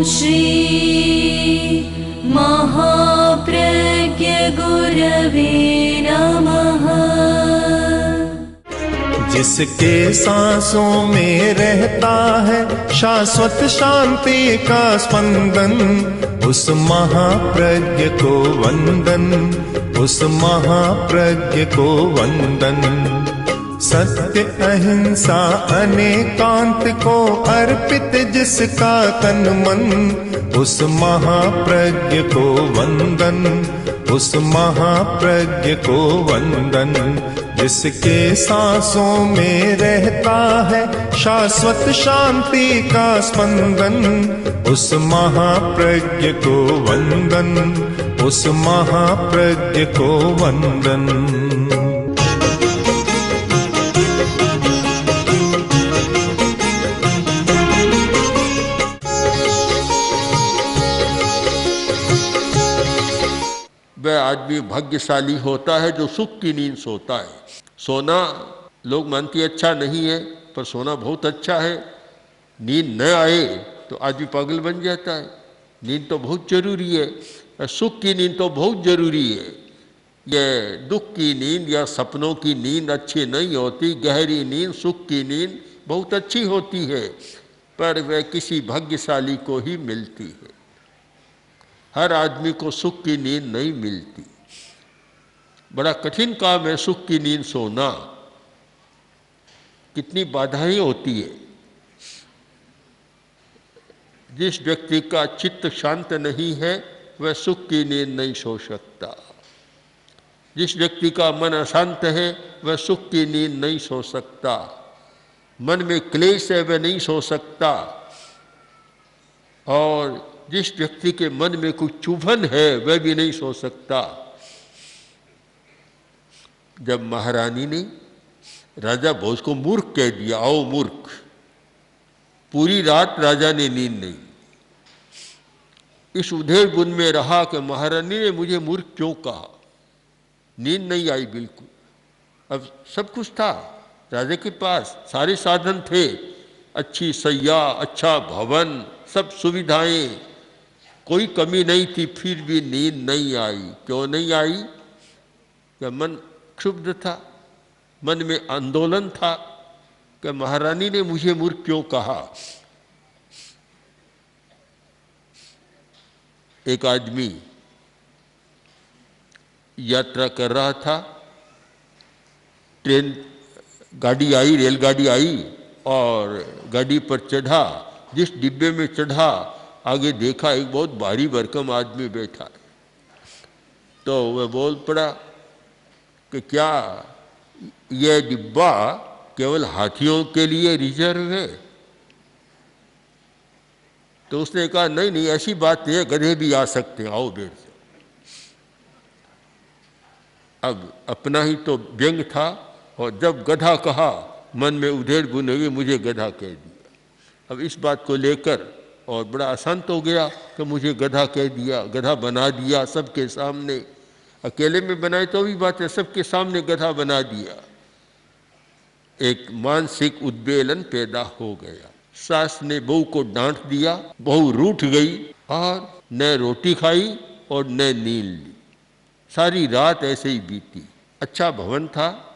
श्री महाप्रज्ञ गुरवे नमः। जिसके सांसों में रहता है शाश्वत शांति का स्पंदन, उस महाप्रज्ञ को वंदन, उस महाप्रज्ञ को वंदन। सत्य अहिंसा अनेकांत को अर्पित जिसका तन मन, उस महाप्रज्ञ को वंदन, उस महाप्रज्ञ को वंदन। जिसके सांसों में रहता है शाश्वत शांति का स्पंदन, उस महाप्रज्ञ को वंदन, उस महाप्रज्ञ को वंदन। वह आदमी भाग्यशाली होता है जो सुख की नींद सोता है। सोना लोग मानते अच्छा नहीं है, पर सोना बहुत अच्छा है। नींद न आए तो आदमी पागल बन जाता है। नींद तो बहुत जरूरी है। सुख की नींद तो बहुत जरूरी है। यह दुख की नींद या सपनों की नींद अच्छी नहीं होती। गहरी नींद, सुख की नींद बहुत अच्छी होती है, पर वह किसी भाग्यशाली को ही मिलती है। हर आदमी को सुख की नींद नहीं मिलती। बड़ा कठिन काम है सुख की नींद सोना। कितनी बाधाएं होती है। जिस व्यक्ति का चित्त शांत नहीं है वह सुख की नींद नहीं सो सकता। जिस व्यक्ति का मन अशांत है वह सुख की नींद नहीं सो सकता। मन में क्लेश है वह नहीं सो सकता। और जिस व्यक्ति के मन में कुछ चुभन है वह भी नहीं सो सकता। जब महारानी ने राजा भोज को मूर्ख कह दिया, आओ मूर्ख, पूरी रात राजा ने नींद नहीं। इस उधेड़ बुन में रहा कि महारानी ने मुझे मूर्ख क्यों कहा। नींद नहीं आई बिल्कुल। अब सब कुछ था राजा के पास, सारे साधन थे, अच्छी सैया, अच्छा भवन, सब सुविधाएं, कोई कमी नहीं थी, फिर भी नींद नहीं आई। क्यों नहीं आई? कि मन क्षुब्ध था, मन में आंदोलन था कि महारानी ने मुझे मूर्ख क्यों कहा। एक आदमी यात्रा कर रहा था, ट्रेन गाड़ी आई, रेलगाड़ी आई और गाड़ी पर चढ़ा। जिस डिब्बे में चढ़ा आगे देखा एक बहुत भारी भरकम आदमी बैठा। तो वह बोल पड़ा कि क्या यह डिब्बा केवल हाथियों के लिए रिजर्व है? तो उसने कहा नहीं नहीं, ऐसी बात नहीं है, गधे भी आ सकते हैं, आओ बैठ जाओ। अब अपना ही तो व्यंग था, और जब गधा कहा मन में उधेड़ बुन हुई, मुझे गधा कह दिया। अब इस बात को लेकर और बड़ा अशांत हो गया कि मुझे गधा कह दिया, गधा बना दिया सबके सामने। अकेले में बनाए तो भी बात है, सबके सामने गधा बना दिया। एक मानसिक उद्वेलन पैदा हो गया। सास ने बहू को डांट दिया, बहू रूठ गई और न रोटी खाई और न नींद ली। सारी रात ऐसे ही बीती। अच्छा भवन था,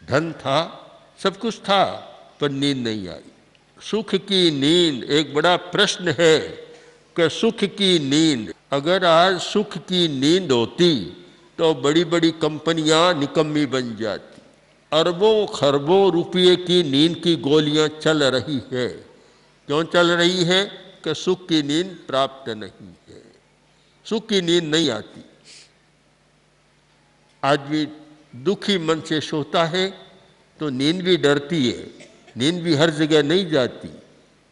धन था, सब कुछ था, पर नींद नहीं आई। सुख की नींद एक बड़ा प्रश्न है कि सुख की नींद, अगर आज सुख की नींद होती तो बड़ी बड़ी कंपनियां निकम्मी बन जाती। अरबों खरबों रुपये की नींद की गोलियां चल रही है। क्यों चल रही है? कि सुख की नींद प्राप्त नहीं है, सुख की नींद नहीं आती। आदमी दुखी मन से सोता है तो नींद भी डरती है, नींद भी हर जगह नहीं जाती।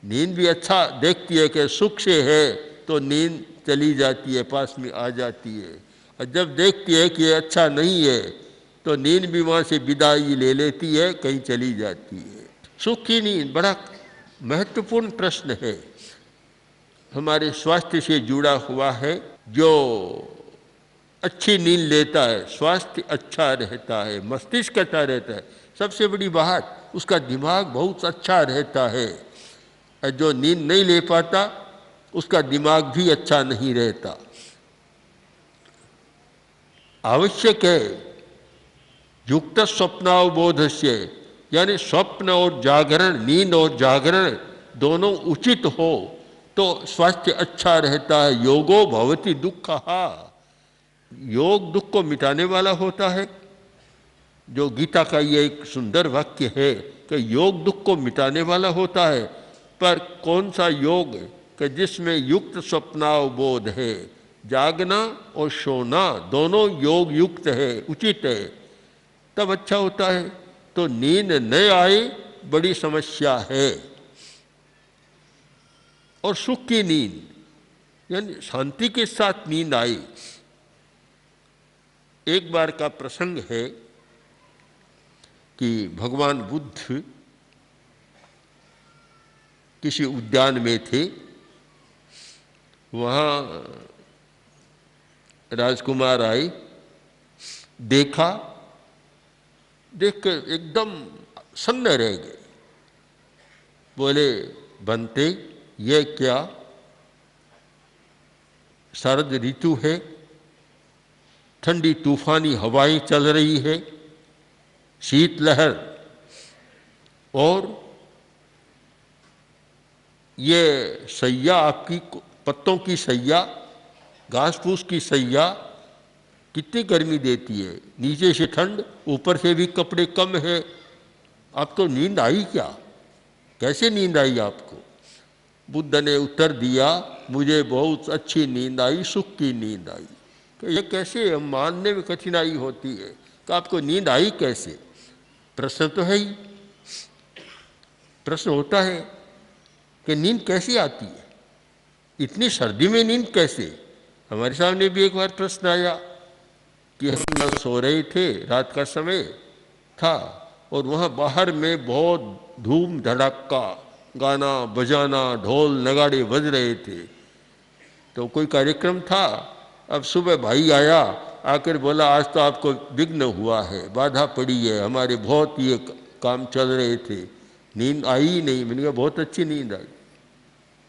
नींद भी अच्छा देखती है कि सुख से है तो नींद चली जाती है, पास में आ जाती है। और जब देखती है कि अच्छा नहीं है तो नींद भी वहाँ से विदाई ले लेती है, कहीं चली जाती है। सुख की नींद बड़ा महत्वपूर्ण प्रश्न है, हमारे स्वास्थ्य से जुड़ा हुआ है। जो अच्छी नींद लेता है स्वास्थ्य अच्छा रहता है, मस्तिष्क अच्छा रहता है। सबसे बड़ी बात, उसका दिमाग बहुत अच्छा रहता है। और जो नींद नहीं ले पाता उसका दिमाग भी अच्छा नहीं रहता। आवश्यक है युक्त स्वप्नावबोध से, यानी स्वप्न और जागरण, नींद और जागरण दोनों उचित हो तो स्वास्थ्य अच्छा रहता है। योगो भवति दुःखहा, योग दुख को मिटाने वाला होता है। जो गीता का ये एक सुंदर वाक्य है कि योग दुख को मिटाने वाला होता है। पर कौन सा योग कि जिसमें युक्त स्वप्नावबोध है, जागना और सोना दोनों योग युक्त है, उचित है, तब अच्छा होता है। तो नींद न आए बड़ी समस्या है। और सुख की नींद यानी शांति के साथ नींद आई। एक बार का प्रसंग है कि भगवान बुद्ध किसी उद्यान में थे। वहाँ राजकुमार आए, देखा, देख कर एकदम सन्न रह गए। बोले, बनते ये क्या, शरद ऋतु है, ठंडी तूफानी हवाएं चल रही है, शीतलहर, और ये सैया आपकी पत्तों की सैया, घास फूस की सैया कितनी गर्मी देती है, नीचे से ठंड, ऊपर से भी कपड़े कम है, आपको नींद आई क्या, कैसे नींद आई आपको? बुद्ध ने उत्तर दिया, मुझे बहुत अच्छी नींद आई, सुख की नींद आई। तो ये कैसे, हम मानने में कठिनाई होती है कि आपको नींद आई कैसे? प्रश्न तो है ही, प्रश्न होता है कि नींद कैसे आती है, इतनी सर्दी में नींद कैसे? हमारे सामने भी एक बार प्रश्न आया कि हम सो रहे थे, रात का समय था, और वहाँ बाहर में बहुत धूम धड़ाका, गाना बजाना, ढोल नगाड़े बज रहे थे। तो कोई कार्यक्रम था। अब सुबह भाई आया, आकर बोला, आज तो आपको विघ्न हुआ है, बाधा पड़ी है, हमारे बहुत ये काम चल रहे थे, नींद आई ही नहीं। मैंने कहा बहुत अच्छी नींद आई,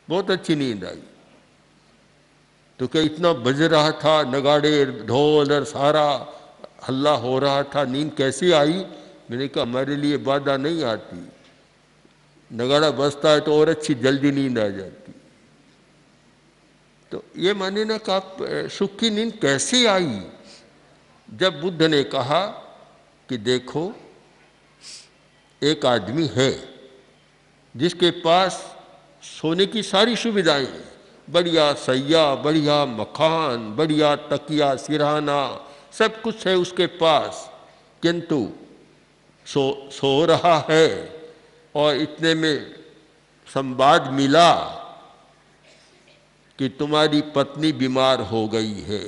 बहुत अच्छी नींद आई। तो क्या इतना बज रहा था, नगाड़े ढोल और सारा हल्ला हो रहा था, नींद कैसे आई? मैंने कहा हमारे लिए बाधा नहीं आती, नगाड़ा बजता है तो और अच्छी जल्दी नींद आ जाती। तो ये माने ना कि आप सुख की नींद कैसे आई? जब बुद्ध ने कहा कि देखो, एक आदमी है जिसके पास सोने की सारी सुविधाएं हैं, बढ़िया सैया, बढ़िया मकान, बढ़िया तकिया सिरहाना, सब कुछ है उसके पास, किंतु सो रहा है और इतने में संवाद मिला कि तुम्हारी पत्नी बीमार हो गई है।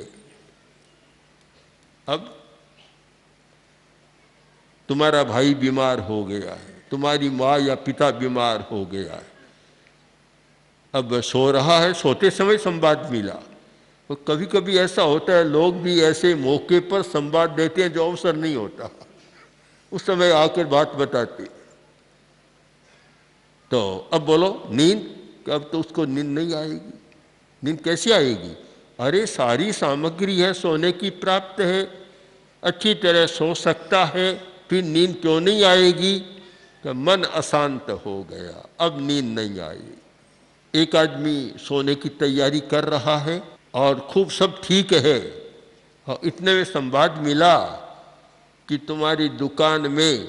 अब तुम्हारा भाई बीमार हो गया है, तुम्हारी माँ या पिता बीमार हो गया है। अब सो रहा है, सोते समय संवाद मिला। तो कभी कभी ऐसा होता है, लोग भी ऐसे मौके पर संवाद देते हैं जो अवसर नहीं होता, उस समय आकर बात बताते। तो अब बोलो नींद, अब तो उसको नींद नहीं आएगी। नींद कैसे आएगी? अरे सारी सामग्री है, सोने की प्राप्त है, अच्छी तरह सो सकता है, फिर नींद क्यों नहीं आएगी? कि मन अशांत हो गया, अब नींद नहीं आएगी। एक आदमी सोने की तैयारी कर रहा है और खूब सब ठीक है, और इतने में संवाद मिला कि तुम्हारी दुकान में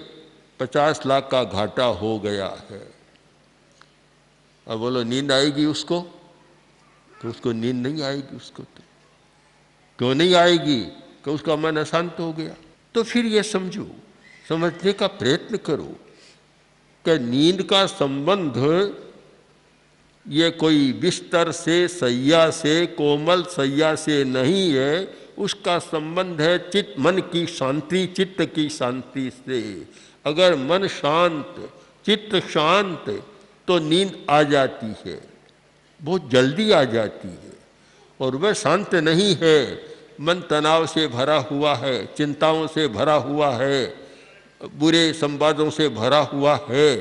50 लाख का घाटा हो गया है। अब बोलो नींद आएगी उसको? तो उसको नींद नहीं आएगी। उसको तो क्यों नहीं आएगी? कि उसका मन अशांत हो गया। तो फिर ये समझो, समझने का प्रयत्न करो कि नींद का संबंध ये कोई बिस्तर से, सैया से, कोमल सैया से नहीं है, उसका संबंध है चित्त, मन की शांति, चित्त की शांति से। अगर मन शांत, चित्त शांत, तो नींद आ जाती है, बहुत जल्दी आ जाती है। और वह शांत नहीं है, मन तनाव से भरा हुआ है, चिंताओं से भरा हुआ है, बुरे संवादों से भरा हुआ है,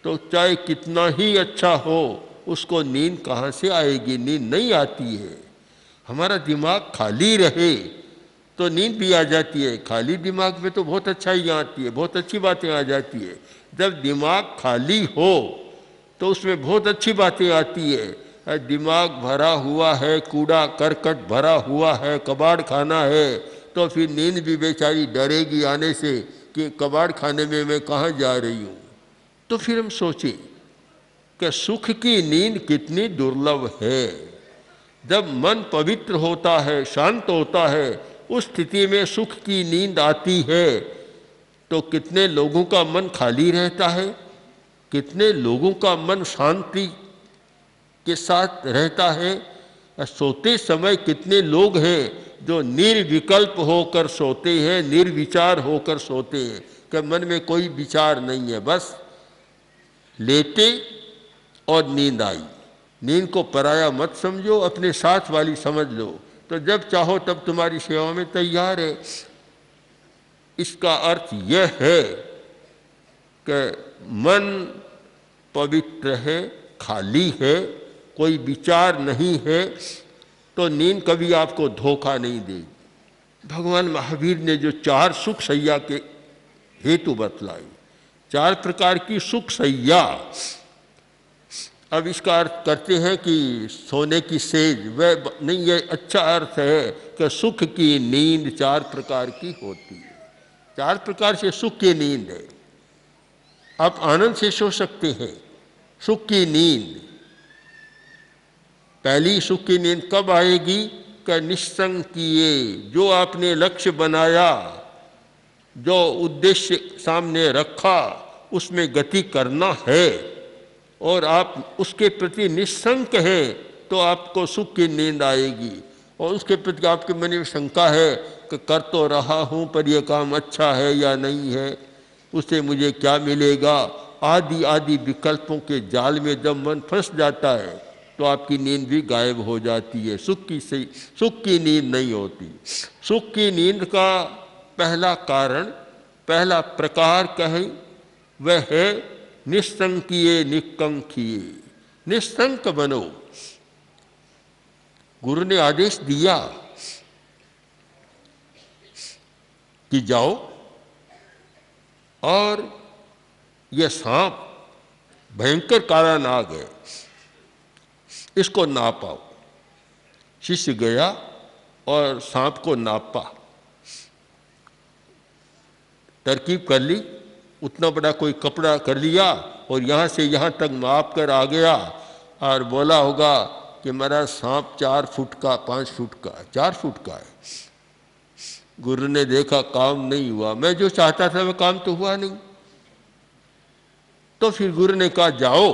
तो चाहे कितना ही अच्छा हो, उसको नींद कहाँ से आएगी? नींद नहीं आती है। हमारा दिमाग खाली रहे तो नींद भी आ जाती है। खाली दिमाग में तो बहुत अच्छाइयाँ आती है, बहुत अच्छी बातें आ जाती है। जब दिमाग खाली हो तो उसमें बहुत अच्छी बातें आती है। दिमाग भरा हुआ है, कूड़ा करकट भरा हुआ है, कबाड़ खाना है, तो फिर नींद भी बेचारी डरेगी आने से कि कबाड़ खाने में मैं कहाँ जा रही हूँ। तो फिर हम सोचें कि सुख की नींद कितनी दुर्लभ है। जब मन पवित्र होता है, शांत होता है, उस स्थिति में सुख की नींद आती है तो कितने लोगों का मन खाली रहता है, कितने लोगों का मन शांति के साथ रहता है। सोते समय कितने लोग हैं जो निर्विकल्प होकर सोते हैं, निर्विचार होकर सोते हैं कि मन में कोई विचार नहीं है, बस लेटे और नींद आई। नींद को पराया मत समझो, अपने साथ वाली समझ लो, तो जब चाहो तब तुम्हारी सेवा में तैयार है। इसका अर्थ यह है कि मन पवित्र है, खाली है, कोई विचार नहीं है, तो नींद कभी आपको धोखा नहीं देगी। भगवान महावीर ने जो 4 सुख सैया के हेतु बतलाई, 4 प्रकार की सुख सैया। अब इसका अर्थ करते हैं कि सोने की सेज, वह नहीं, ये अच्छा अर्थ है कि सुख की नींद 4 प्रकार की होती है। 4 प्रकार से सुख की नींद है। आप आनंद से सो सकते हैं। सुख की नींद, पहली सुख की नींद कब आएगी? कि निस्संग किए, जो आपने लक्ष्य बनाया, जो उद्देश्य सामने रखा, उसमें गति करना है और आप उसके प्रति निस्संक हैं, तो आपको सुख की नींद आएगी। और उसके प्रति आपके मन में शंका है कि कर तो रहा हूँ पर यह काम अच्छा है या नहीं है, उससे मुझे क्या मिलेगा, आदि आदि विकल्पों के जाल में जब मन फंस जाता है तो आपकी नींद भी गायब हो जाती है। सुख की नींद नहीं होती। सुख की नींद का पहला कारण, पहला प्रकार कहें, वह है निस्संकिये निकंकिये। निस्संक बनो। गुरु ने आदेश दिया कि जाओ और यह सांप भयंकर काला नाग है, इसको नापाओ। शिष्य गया और सांप को नापा, तरकीब कर ली, उतना बड़ा कोई कपड़ा कर लिया और यहाँ से यहाँ तक माप कर आ गया और बोला होगा कि मेरा सांप 4 फुट का, 5 फुट का, 4 फुट का है। गुरु ने देखा काम नहीं हुआ, मैं जो चाहता था वह काम तो हुआ नहीं। तो फिर गुरु ने कहा जाओ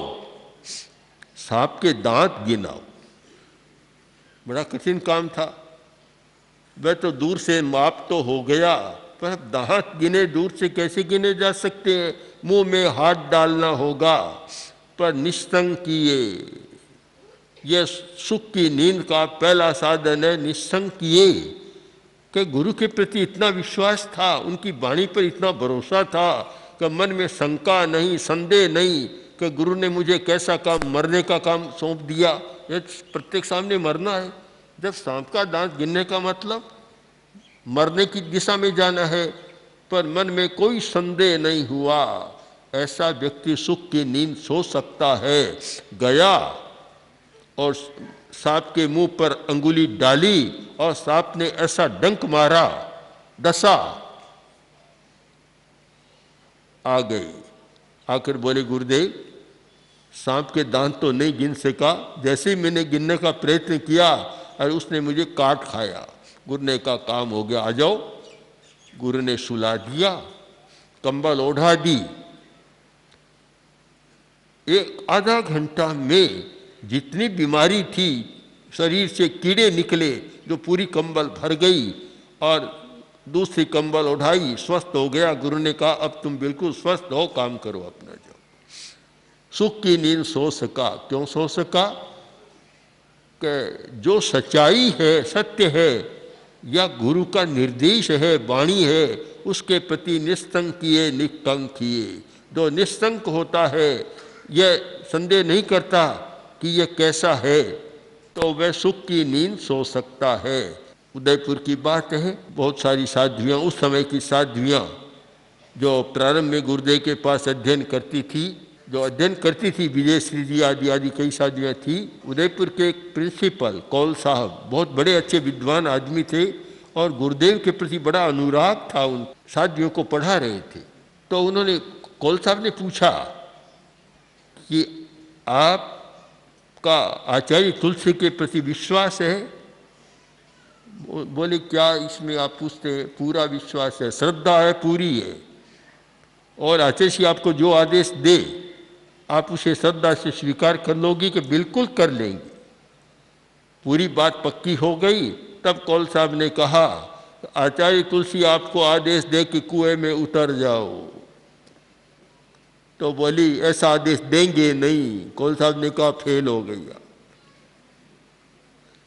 सांप के दांत गिनाओ। बड़ा कठिन काम था। वह तो दूर से माप तो हो गया, पर दांत गिने दूर से कैसे गिने जा सकते हैं? मुंह में हाथ डालना होगा। पर निस्संकिये, यह सुख की नींद का पहला साधन है। निस्संकिये कि गुरु के प्रति इतना विश्वास था, उनकी वाणी पर इतना भरोसा था कि मन में शंका नहीं, संदेह नहीं कि गुरु ने मुझे कैसा काम, मरने का काम सौंप दिया। ये प्रत्येक सामने मरना है। जब सांप का दांत गिनने का मतलब मरने की दिशा में जाना है, पर मन में कोई संदेह नहीं हुआ। ऐसा व्यक्ति सुख की नींद सो सकता है। गया और सांप के मुंह पर अंगुली डाली और सांप ने ऐसा डंक मारा, डसा, आ गई। आकर बोले गुरुदेव सांप के दांत तो नहीं गिन सका, जैसे ही मैंने गिनने का प्रयत्न किया और उसने मुझे काट खाया। गुरु ने कहा काम हो गया, आ जाओ। गुरु ने सुला दिया, कंबल ओढ़ा दी। एक आधा घंटा में जितनी बीमारी थी, शरीर से कीड़े निकले जो पूरी कंबल भर गई और दूसरी कंबल उठाई, स्वस्थ हो गया। गुरु ने कहा अब तुम बिल्कुल स्वस्थ हो, काम करो अपना जाओ। सुख की नींद सो सका। क्यों सो सका? कि जो सच्चाई है, सत्य है या गुरु का निर्देश है, वाणी है, उसके प्रति निस्संकिये निकंकिये। जो निस्संक होता है, यह संदेह नहीं करता कि ये कैसा है तो वह सुख की नींद सो सकता है। उदयपुर की बात है, बहुत सारी साध्वियाँ, उस समय की साध्वियाँ जो प्रारंभ में गुरुदेव के पास अध्ययन करती थी, विजयश्री जी आदि आदि कई साध्वियाँ थी। उदयपुर के एक प्रिंसिपल कौल साहब बहुत बड़े अच्छे विद्वान आदमी थे और गुरुदेव के प्रति बड़ा अनुराग था, उन साध्वियों को पढ़ा रहे थे। तो उन्होंने, कौल साहब ने पूछा कि आपका आचार्य तुलसी के प्रति विश्वास है? बोले क्या इसमें आप पूछते हैं, पूरा विश्वास है, श्रद्धा है, पूरी है, और आचार्य श्री आपको जो आदेश दे आप उसे श्रद्धा से स्वीकार कर लोगी कि बिल्कुल कर लेंगे। पूरी बात पक्की हो गई। तब कौल साहब ने कहा आचार्य तुलसी आपको आदेश दे कि कुएं में उतर जाओ, तो बोली ऐसा आदेश देंगे नहीं। कौल साहब ने कहा फेल हो गई।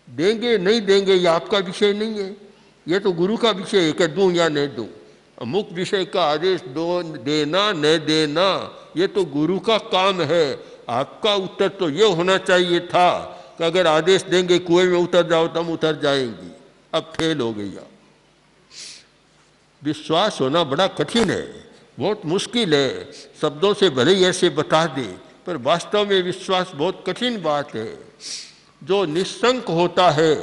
देंगे नहीं देंगे ये आपका विषय नहीं है, ये तो गुरु का विषय है कि दूं या नहीं दूं। अमुक विषय का आदेश दो, देना न देना ये तो गुरु का काम है। आपका उत्तर तो ये होना चाहिए था कि अगर आदेश देंगे कुएं में उतर जाओ तो हम उतर जाएंगी। अब फेल हो गई। विश्वास होना बड़ा कठिन है, बहुत मुश्किल है। शब्दों से भले ही ऐसे बता दे, पर वास्तव में विश्वास बहुत कठिन बात है। जो निस्संक होता है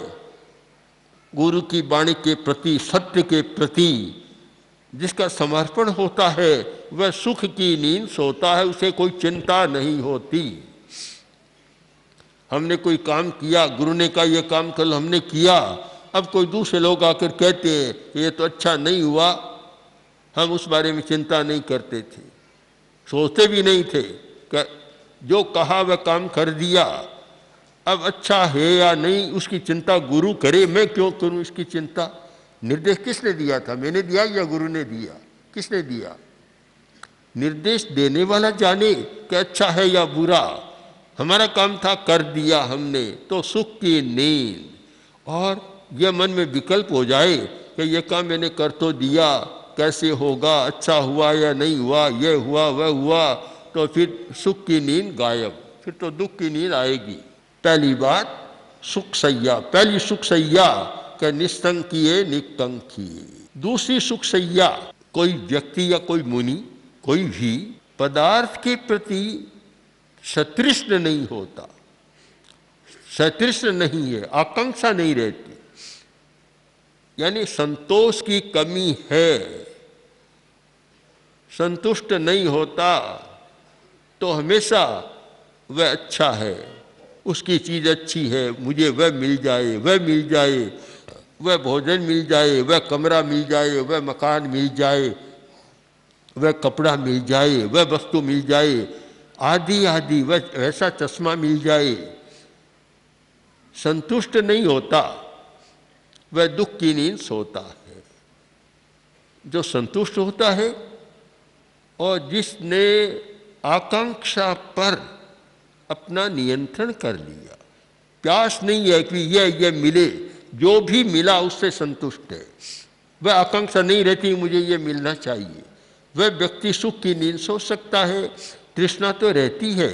गुरु की वाणी के प्रति, सत्य के प्रति, जिसका समर्पण होता है, वह सुख की नींद सोता है, उसे कोई चिंता नहीं होती। हमने कोई काम किया, गुरु ने कहा यह काम कल हमने किया, अब कोई दूसरे लोग आकर कहते हैं ये तो अच्छा नहीं हुआ, हम उस बारे में चिंता नहीं करते थे, सोचते भी नहीं थे कि जो कहा वह काम कर दिया। अब अच्छा है या नहीं उसकी चिंता गुरु करे, मैं क्यों करूं इसकी चिंता? निर्देश किसने दिया था? मैंने दिया या गुरु ने दिया? किसने दिया? निर्देश देने वाला जाने कि अच्छा है या बुरा। हमारा काम था, कर दिया हमने, तो सुख की नींद। और यह मन में विकल्प हो जाए कि यह काम मैंने कर तो दिया, कैसे होगा, अच्छा हुआ या नहीं हुआ, यह हुआ वह हुआ, तो फिर सुख की नींद गायब, फिर तो दुख की नींद आएगी। पहली बात सुख सैया, पहली सुख सैया कि निस्तंकिये निकंकिये। दूसरी सुख सैया, कोई व्यक्ति या कोई मुनि, कोई भी पदार्थ के प्रति सतृष्ण नहीं होता, सतृष्ण नहीं है, आकांक्षा नहीं रहती, यानी संतोष की कमी है, संतुष्ट नहीं होता, तो हमेशा वह अच्छा है, उसकी चीज़ अच्छी है, मुझे वह मिल जाए, वह मिल जाए, वह भोजन मिल जाए, वह कमरा मिल जाए, वह मकान मिल जाए, वह कपड़ा मिल जाए, वह वस्तु मिल जाए, आदि आदि, वह ऐसा चश्मा मिल जाए। संतुष्ट नहीं होता, वह दुख की नींद सोता है। जो संतुष्ट होता है और जिसने आकांक्षा पर अपना नियंत्रण कर लिया, प्यास नहीं है कि यह मिले, जो भी मिला उससे संतुष्ट है, वह आकांक्षा नहीं रहती मुझे ये मिलना चाहिए, वह व्यक्ति सुख की नींद सो सकता है। तृष्णा तो रहती है,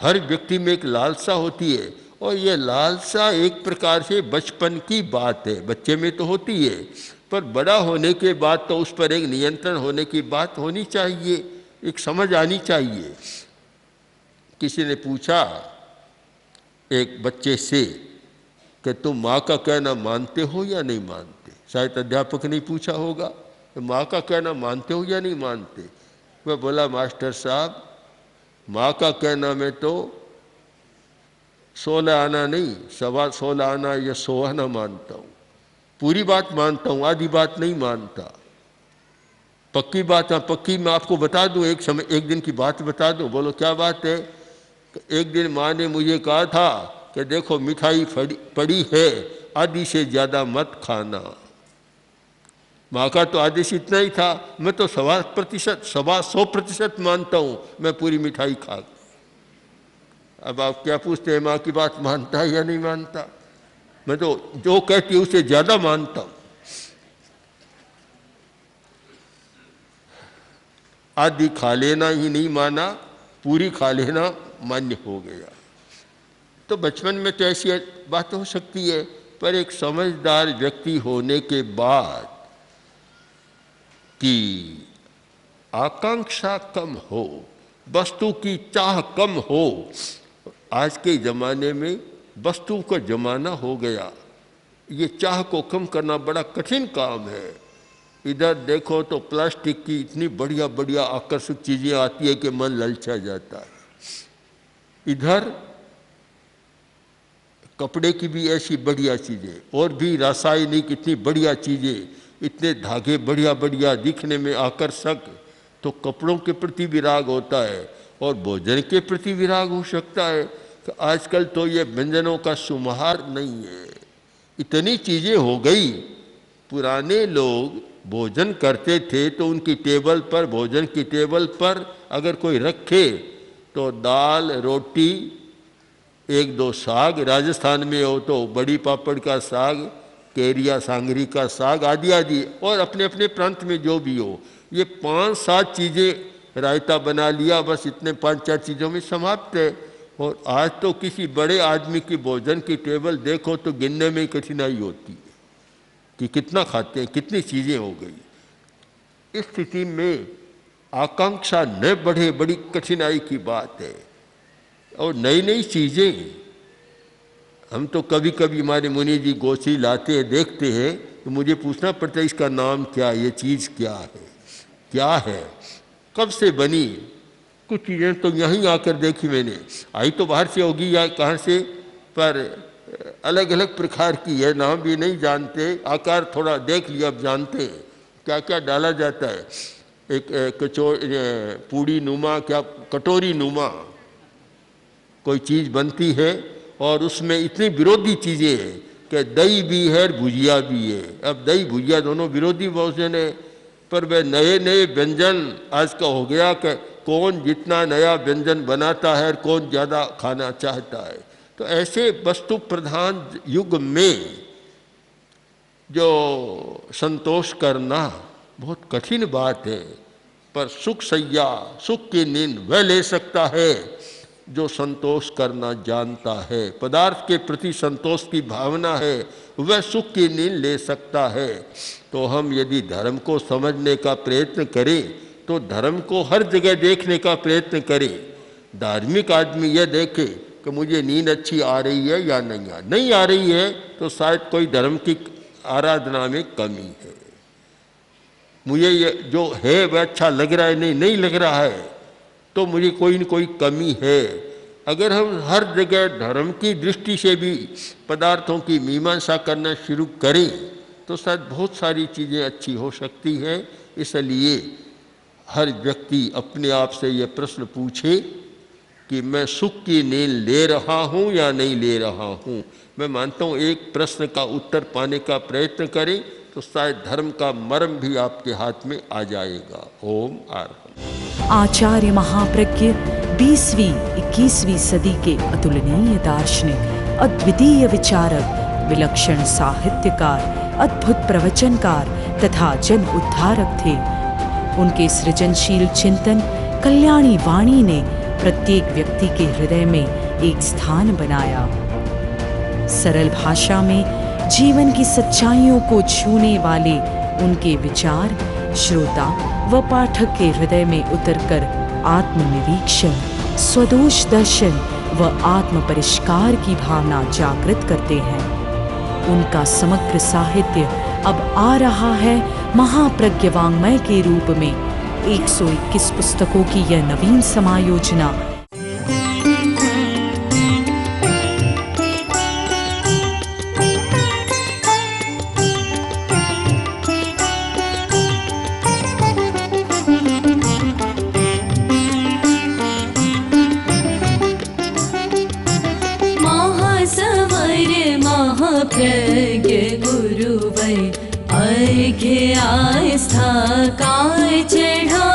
हर व्यक्ति में एक लालसा होती है, और ये लालसा एक प्रकार से बचपन की बात है, बच्चे में तो होती है, पर बड़ा होने के बाद तो उस पर एक नियंत्रण होने की बात होनी चाहिए, एक समझ आनी चाहिए। किसी ने पूछा एक बच्चे से कि तुम माँ का कहना मानते हो या नहीं मानते? शायद अध्यापक ने पूछा होगा कि माँ का कहना मानते हो या नहीं मानते? वह बोला मास्टर साहब माँ का कहना में तो 16 आना नहीं, 16.25 आना या 100 आना मानता हूँ, पूरी बात मानता हूँ, आधी बात नहीं मानता। पक्की बात, हाँ पक्की, मैं आपको बता दूँ, एक दिन की बात बता दूँ। बोलो क्या बात है? एक दिन माँ ने मुझे कहा था कि देखो मिठाई पड़ी है, आधी से ज़्यादा मत खाना। माँ का तो आदेश इतना ही था, मैं तो 100% मानता हूँ, मैं पूरी मिठाई खा। अब आप क्या पूछते हैं माँ की बात मानता है या नहीं मानता? मैं तो जो कहती हूँ उससे ज़्यादा मानता हूँ। आधी खा लेना ही नहीं माना, पूरी खा लेना मान्य हो गया। तो बचपन में तो ऐसी बात हो सकती है, पर एक समझदार व्यक्ति होने के बाद कि आकांक्षा कम हो, वस्तु की चाह कम हो। आज के ज़माने में वस्तु का ज़माना हो गया, ये चाह को कम करना बड़ा कठिन काम है। इधर देखो तो प्लास्टिक की इतनी बढ़िया बढ़िया आकर्षक चीज़ें आती है कि मन ललचा जाता है। इधर कपड़े की भी ऐसी बढ़िया चीज़ें, और भी रासायनिक इतनी बढ़िया चीज़ें, इतने धागे बढ़िया बढ़िया दिखने में आकर्षक, तो कपड़ों के प्रति विराग होता है और भोजन के प्रति विराग हो सकता है। तो आजकल तो ये व्यंजनों का शुमार नहीं है, इतनी चीज़ें हो गई। पुराने लोग भोजन करते थे तो उनकी टेबल पर, भोजन की टेबल पर अगर कोई रखे तो दाल रोटी, एक दो साग, राजस्थान में हो तो बड़ी पापड़ का साग, केरिया सांगरी का साग आदि आदि, और अपने अपने प्रांत में जो भी हो, ये 5-7 चीज़ें रायता बना लिया, बस इतने 5-4 चीज़ों में समाप्त है। और आज तो किसी बड़े आदमी की भोजन की टेबल देखो तो गिनने में कठिनाई होती है कि कितना खाते हैं, कितनी चीज़ें हो गई। इस स्थिति में आकांक्षा न बढ़े, बड़ी कठिनाई की बात है। और नई नई चीज़ें, हम तो कभी कभी हमारे मुनि जी गोची लाते हैं, देखते हैं तो मुझे पूछना पड़ता है इसका नाम क्या, ये चीज़ क्या है, कब से बनी। कुछ चीज़ें तो यहीं आकर देखी मैंने, आई तो बाहर से होगी या कहाँ से, पर अलग अलग प्रकार की है, नाम भी नहीं जानते, आकार थोड़ा देख लिया अब जानते हैं क्या क्या डाला जाता है। एक पूड़ी नुमा, क्या कटोरी नुमा कोई चीज़ बनती है और उसमें इतनी विरोधी चीज़ें हैं कि दही भी है भुजिया भी है। अब दही भुजिया दोनों विरोधी भोजन है, पर वह नए नए व्यंजन आज का हो गया कि कौन जितना नया व्यंजन बनाता है, कौन ज़्यादा खाना चाहता है। तो ऐसे वस्तु प्रधान युग में जो संतोष करना बहुत कठिन बात है, पर सुख सैया, सुख की नींद वह ले सकता है जो संतोष करना जानता है। पदार्थ के प्रति संतोष की भावना है, वह सुख की नींद ले सकता है। तो हम यदि धर्म को समझने का प्रयत्न करें तो धर्म को हर जगह देखने का प्रयत्न करें। धार्मिक आदमी यह देखे कि मुझे नींद अच्छी आ रही है या नहीं आ रही है, तो शायद कोई धर्म की आराधना में कमी है। मुझे ये जो है वह अच्छा लग रहा है, नहीं लग रहा है, तो मुझे कोई न कोई कमी है। अगर हम हर जगह धर्म की दृष्टि से भी पदार्थों की मीमांसा करना शुरू करें तो शायद बहुत सारी चीज़ें अच्छी हो सकती हैं। इसलिए हर व्यक्ति अपने आप से ये प्रश्न पूछे कि मैं सुख की नींद ले रहा हूँ या नहीं ले रहा हूँ। मैं मानता हूँ एक प्रश्न का उत्तर पाने का प्रयत्न करें तो शायद धर्म का मर्म भी आपके हाथ में आ जाएगा। ओम आर्हम। आचार्य महाप्रज्ञ 20वीं 21वीं सदी के अतुलनीय दार्शनिक, अद्वितीय विचारक, विलक्षण साहित्यकार, अद्भुत प्रवचनकार तथा जन उद्धारक थे। उनके सृजनशील चिंतन कल्याणी वाणी ने प्रत्येक व्यक्ति के हृदय में एक स्थान बनाया। सरल भाषा में जीवन की सच्चाइयों को छूने वाले उनके विचार श्रोता व पाठक के हृदय में उतरकर आत्मनिरीक्षण, स्वदोष दर्शन व आत्म परिष्कार की भावना जागृत करते हैं। उनका समग्र साहित्य अब आ रहा है महाप्रज्ञ वाङ्मय के रूप में। 121 पुस्तकों की यह नवीन समायोजना प्रज्ञ गुरुवै अर्घ्य आस्था काय चढ़ा